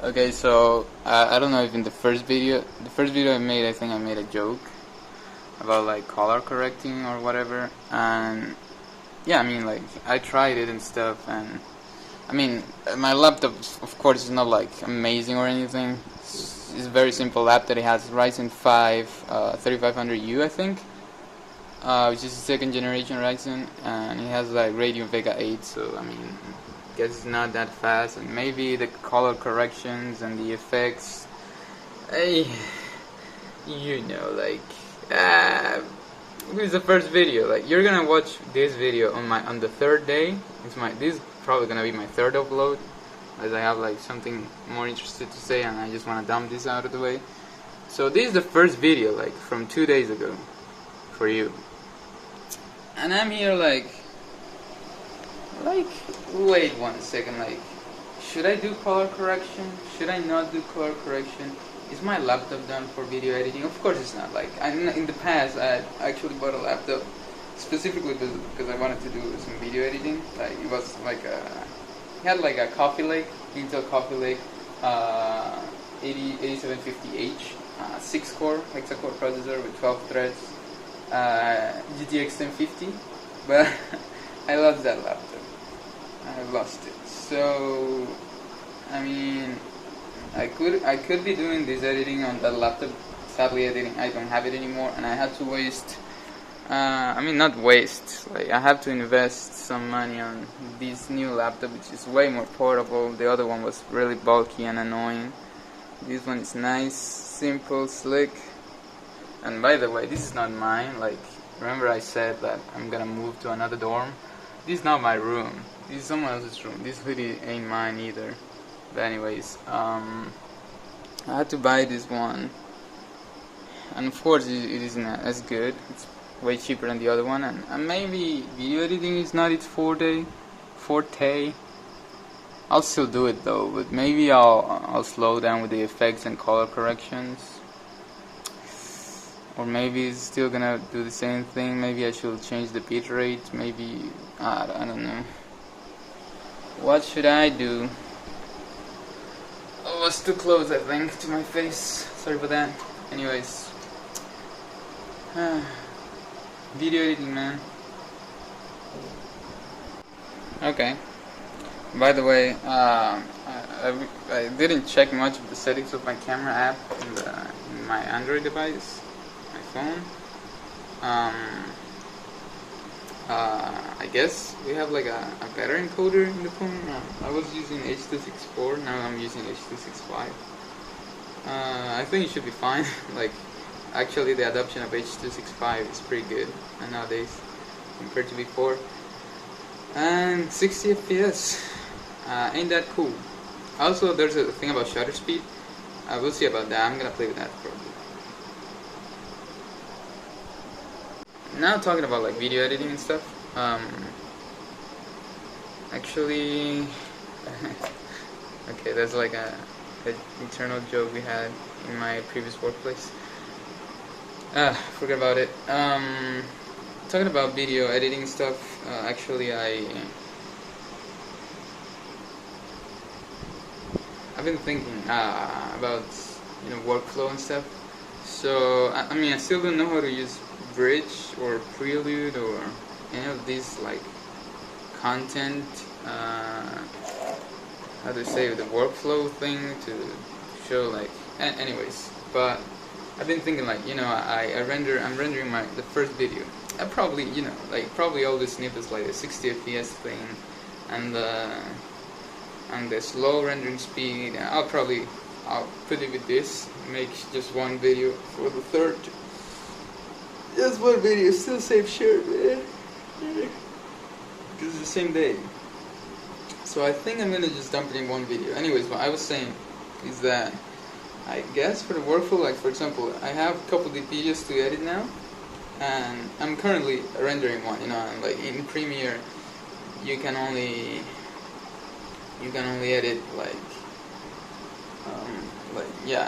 Okay, so I don't know if in the first video I made, I think I made a joke about like color correcting or whatever, and yeah, I mean like I tried it and stuff, and I mean my laptop, of course, is not like amazing or anything. It's a very simple laptop. It has Ryzen 5 3500U, I think, which is a second generation Ryzen, and it has like Radeon Vega 8. So I mean, guess it's not that fast, and maybe the color corrections and the effects, I, like, this is the first video. Like, you're gonna watch this video on the third day. This is probably gonna be my third upload, as I have like something more interested to say, and I just wanna dump this out of the way. So this is the first video, like from 2 days ago, for you, and I'm here like, wait one second, like, should I do color correction? Should I not do color correction? Is my laptop done for video editing? Of course it's not. Like, in the past, I actually bought a laptop specifically because I wanted to do some video editing. Like, it was like it had like a Coffee Lake, Intel Coffee Lake, 8750H, 6-core hexa-core processor with 12 threads, GTX 1050, but I lost that laptop. I lost it. So, I mean, I could be doing this editing on that laptop. Sadly, I don't have it anymore, and I had to waste. I mean, not waste. Like, I have to invest some money on this new laptop, which is way more portable. The other one was really bulky and annoying. This one is nice, simple, slick. And by the way, this is not mine. Like, remember I said that I'm gonna move to another dorm? This is not my room. This is someone else's room. This hoodie ain't mine either. But anyways, I had to buy this one, and of course it isn't as good. It's way cheaper than the other one, and maybe video editing is not its forte. I'll still do it though, but maybe I'll slow down with the effects and color corrections. Or maybe it's still gonna do the same thing. Maybe I should change the bitrate. Maybe I don't know. What should I do? Oh, it's too close, I think, to my face. Sorry for that. Anyways, video editing, man. Okay. By the way, I didn't check much of the settings of my camera app in my Android device, my phone. I guess we have like a better encoder in the phone. I was using H.264, now I'm using H.265. I think it should be fine. Like, actually the adoption of H.265 is pretty good nowadays compared to before. And 60 FPS, ain't that cool? Also, there's a thing about shutter speed. We'll see about that. I'm gonna play with that probably. Now talking about like video editing and stuff. Actually, okay, there's like a internal joke we had in my previous workplace. Forget about it. Talking about video editing stuff. Actually, I've been thinking about workflow and stuff. So I mean, I still don't know how to use Bridge or Prelude or any of these like content, how to say, the workflow thing to show like anyways. But I've been thinking like, I'm rendering the first video. I probably probably all the snippets like the 60 FPS thing and the slow rendering speed. I'll put it with this, make just one video for the third. Just one video, still same shirt, man. Because it's the same day. So I think I'm gonna just dump it in one video. Anyways, what I was saying is that I guess for the workflow, like for example, I have a couple of videos to edit now, and I'm currently rendering one. And like in Premiere, you can only edit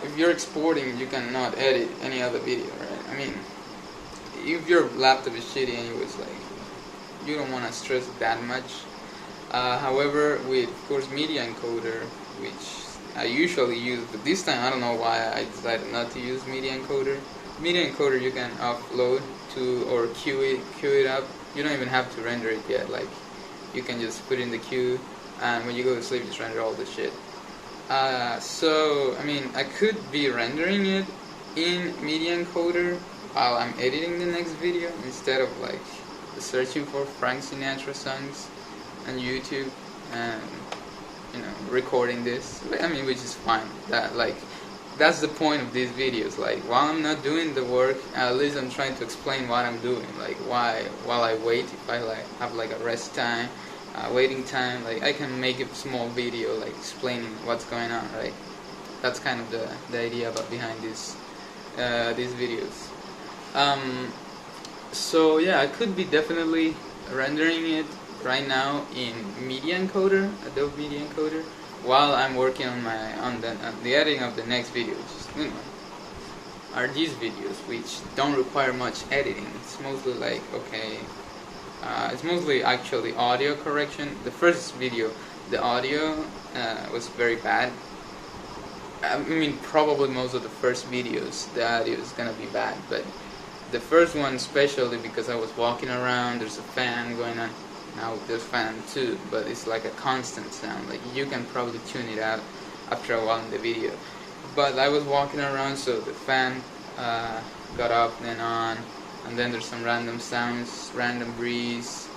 if you're exporting, you cannot edit any other video, right? I mean, if your laptop is shitty anyways, like, you don't want to stress that much. However, with of course Media Encoder, which I usually use, but this time I don't know why I decided not to use Media Encoder. Media Encoder you can upload to or queue it up. You don't even have to render it yet. Like you can just put it in the queue, and when you go to sleep, just render all the shit. So I mean, I could be rendering it in Media Encoder while I'm editing the next video instead of like searching for Frank Sinatra songs on YouTube and recording this. I mean, which is fine. That's the point of these videos. Like while I'm not doing the work, at least I'm trying to explain what I'm doing. Like while I wait, if I have like a rest time, waiting time, like I can make a small video like explaining what's going on. Right? That's kind of the idea behind these videos. So yeah, I could be definitely rendering it right now in Media Encoder, Adobe Media Encoder, while I'm working on the editing of the next video, which is, are these videos which don't require much editing. It's mostly like, okay, it's mostly actually audio correction. The first video, the audio was very bad. I mean, probably most of the first videos, the audio is gonna be bad, but the first one especially because I was walking around, there's a fan going on. Now there's fan too, but it's like a constant sound. Like you can probably tune it out after a while in the video. But I was walking around, so the fan got off and on, and then there's some random sounds, random breeze,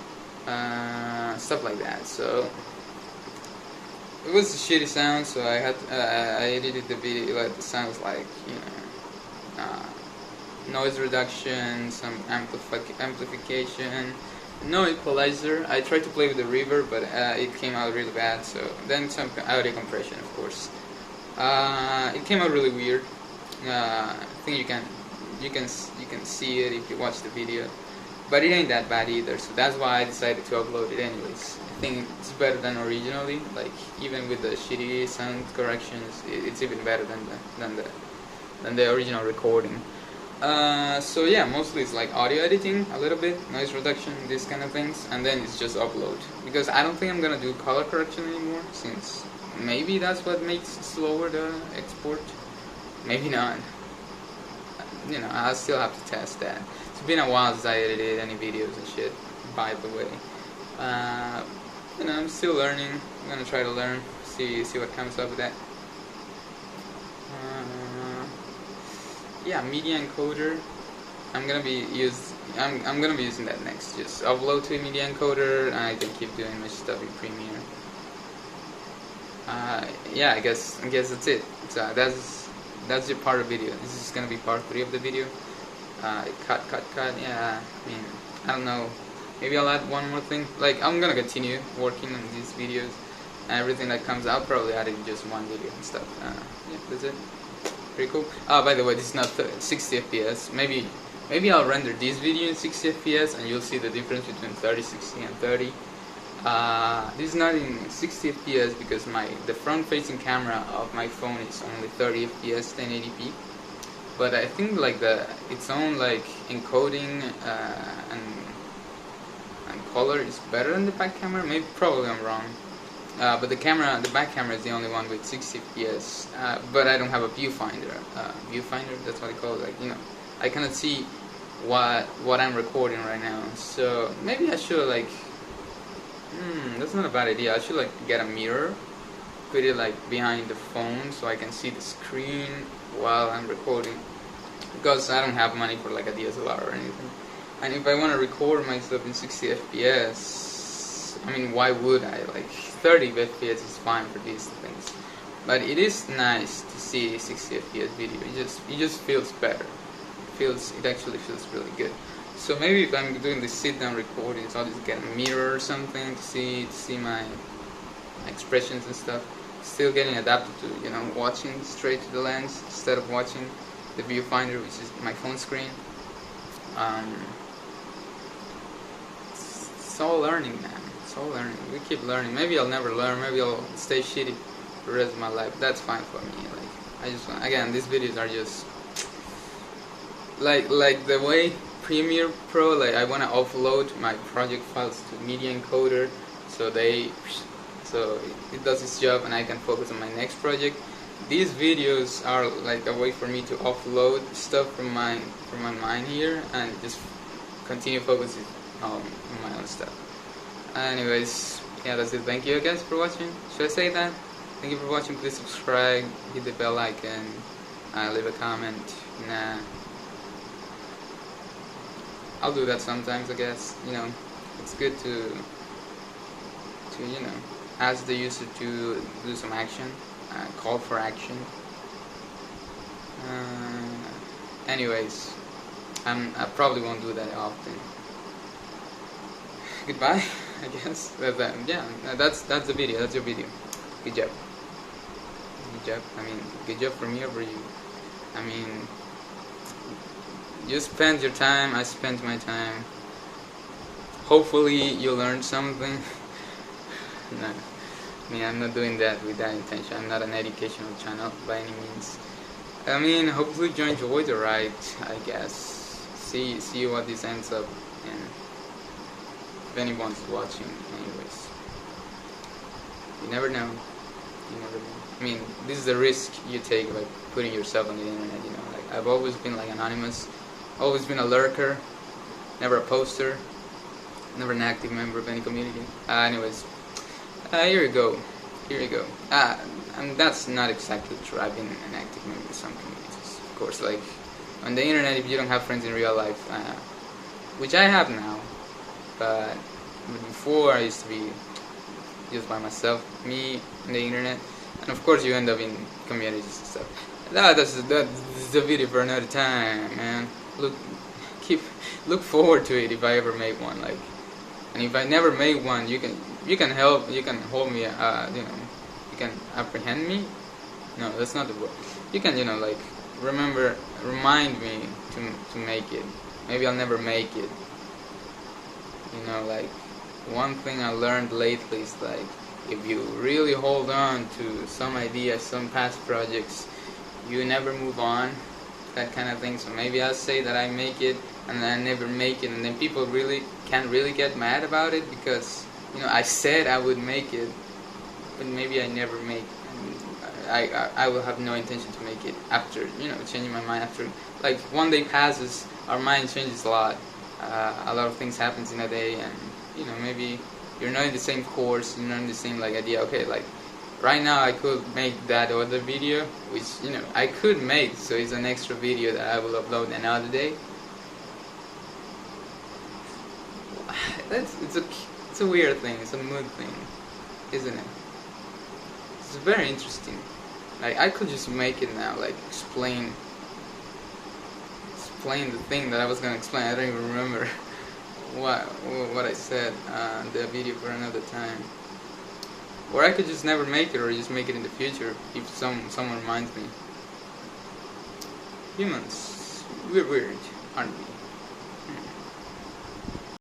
stuff like that. So it was a shitty sound, so I had I edited the video like the sounds like noise reduction, some amplification, no equalizer. I tried to play with the reverb, but it came out really bad. So then some audio compression, of course. It came out really weird. I think you can see it if you watch the video, but it ain't that bad either. So that's why I decided to upload it anyways. I think it's better than originally. Like even with the shitty sound corrections, it's even better than the original recording. So yeah, mostly it's like audio editing, a little bit, noise reduction, these kind of things, and then it's just upload. Because I don't think I'm gonna do color correction anymore, since maybe that's what makes it slower the export. Maybe not. I'll still have to test that. It's been a while since I edited any videos and shit, by the way. I'm still learning. I'm gonna try to learn, see what comes up with that. Yeah, Media Encoder. I'm gonna be using that next. Just upload to a Media Encoder, and I can keep doing my stuff in Premiere. Yeah, I guess that's it. So that's your part of the video. This is gonna be part 3 of the video. Cut. Yeah, I mean, I don't know. Maybe I'll add one more thing. Like I'm gonna continue working on these videos, and everything that comes out probably add in just one video and stuff. Yeah, that's it. Pretty cool. By the way, this is not 60 FPS. Maybe I'll render this video in 60 FPS, and you'll see the difference between 30, 60, and 30. This is not in 60 FPS because the front-facing camera of my phone is only 30 FPS 1080p. But I think like its own like encoding and color is better than the back camera. Probably I'm wrong. But the back camera is the only one with 60 FPS. But I don't have a viewfinder. Viewfinder, that's what I call it. Like I cannot see what I'm recording right now. So maybe I should like. That's not a bad idea. I should like get a mirror, put it like behind the phone so I can see the screen while I'm recording. Because I don't have money for like a DSLR or anything. And if I want to record myself in 60 FPS, I mean, why would I? Like 30 FPS is fine for these things. But it is nice to see 60 FPS video. It just feels better. It actually feels really good. So maybe if I'm doing the sit-down recordings, I'll just get a mirror or something to see my expressions and stuff. Still getting adapted to watching straight to the lens instead of watching the viewfinder, which is my phone screen. It's all learning, man. It's all learning. We keep learning. Maybe I'll never learn. Maybe I'll stay shitty for the rest of my life. That's fine for me. Like I just want, again, these videos are just like the way Premiere Pro. Like I want to upload my project files to Media Encoder, so they so it does its job and I can focus on my next project. These videos are like a way for me to offload stuff from my mind here and just continue focusing on my own stuff. Anyways, yeah, that's it. Thank you guys for watching. Should I say that? Thank you for watching. Please subscribe, hit the bell icon, leave a comment. Nah, I'll do that sometimes, I guess. You know, it's good to you know, ask the user to do some action, call for action. Anyways, I probably won't do that often. Goodbye, I guess. Yeah, that's the video. That's your video. Good job. Good job. I mean, good job for me or for you. I mean, you spent your time. I spent my time. Hopefully, you learned something. No, I mean, I'm not doing that with that intention. I'm not an educational channel by any means. I mean, hopefully you enjoy the ride, I guess. See what this ends up in. If anyone's watching, anyways. You never know. You never know. I mean, this is the risk you take by putting yourself on the internet, you know. Like, I've always been like anonymous, always been a lurker, never a poster, never an active member of any community. Anyways, here we go. Here we go. And that's not exactly true. I've been an active member of some communities, of course. Like on the internet, if you don't have friends in real life, which I have now, but before I used to be just by myself, me and the internet, and of course you end up in communities and stuff. That's a video for another time, man. Look forward to it if I ever make one. Like, and if I never make one, you can hold me, you know, you can apprehend me. No, that's not the word. You can, you know, like remind me to make it. Maybe I'll never make it. You know, like one thing I learned lately is like if you really hold on to some ideas, some past projects, you never move on. That kind of thing. So maybe I'll say that I make it and then I never make it, and then people can't really get mad about it because, you know, I said I would make it, but maybe I never make it. I will have no intention to make it after, you know, changing my mind after, like, one day passes, our mind changes a lot of things happens in a day, and, you know, maybe you're not in the same course, you're not in the same, like, idea. Okay, like, right now I could make that other video, which, you know, I could make, so it's an extra video that I will upload another day. It's a weird thing, it's a mood thing, isn't it? It's very interesting. Like, I could just make it now, like, explain the thing that I was gonna explain. I don't even remember what I said the video for another time. Or I could just never make it, or just make it in the future if someone reminds me. Humans, we're weird, aren't we?